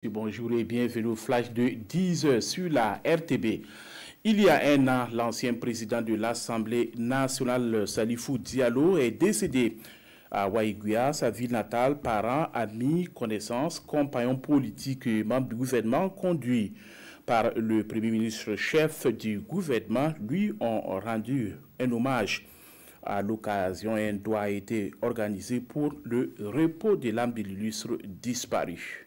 Bonjour et bienvenue au flash de 10 heures sur la RTB. Il y a un an, l'ancien président de l'Assemblée nationale, Salifou Diallo, est décédé à Waïguia, sa ville natale. Parents, amis, connaissances, compagnons politiques et membres du gouvernement conduits par le Premier ministre chef du gouvernement lui ont rendu un hommage. À l'occasion, un doigt a été organisé pour le repos de l'âme de l'illustre disparu.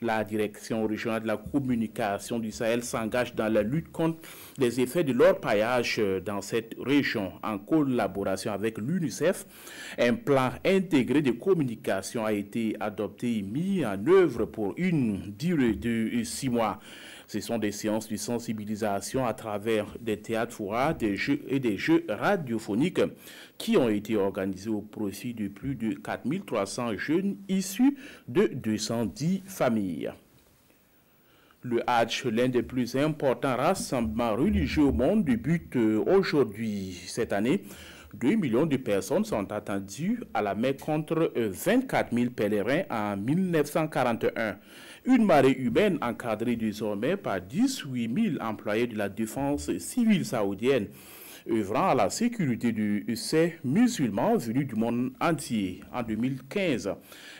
La direction régionale de la communication du Sahel s'engage dans la lutte contre les effets de l'orpaillage dans cette région. En collaboration avec l'UNICEF, un plan intégré de communication a été adopté et mis en œuvre pour une durée de 6 mois. Ce sont des séances de sensibilisation à travers des théâtres fourrades, des jeux et des jeux radiophoniques qui ont été organisés au profit de plus de 4300 jeunes issus de 210 familles. Le Hajj, l'un des plus importants rassemblements religieux au monde, débute aujourd'hui. Cette année, 2 millions de personnes sont attendues à la Mecque contre 24 000 pèlerins en 1941. Une marée humaine encadrée désormais par 18 000 employés de la défense civile saoudienne, œuvrant à la sécurité de ces musulmans venus du monde entier. En 2015,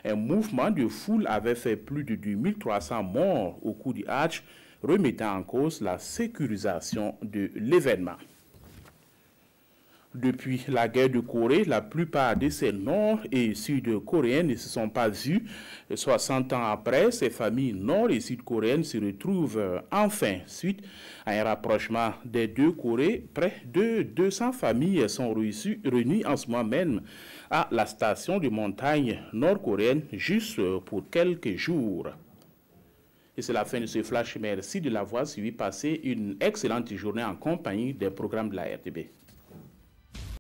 un mouvement de foule avait fait plus de 2300 morts au cours du Hajj, remettant en cause la sécurisation de l'événement. Depuis la guerre de Corée, la plupart de ces nord- et sud-coréens ne se sont pas vus. 60 ans après, ces familles nord- et sud-coréennes se retrouvent enfin. Suite à un rapprochement des deux Corées, près de 200 familles sont réunies en ce moment même à la station de montagne nord-coréenne juste pour quelques jours. Et c'est la fin de ce flash. Merci de l'avoir suivi. Passez une excellente journée en compagnie des programmes de la RTB.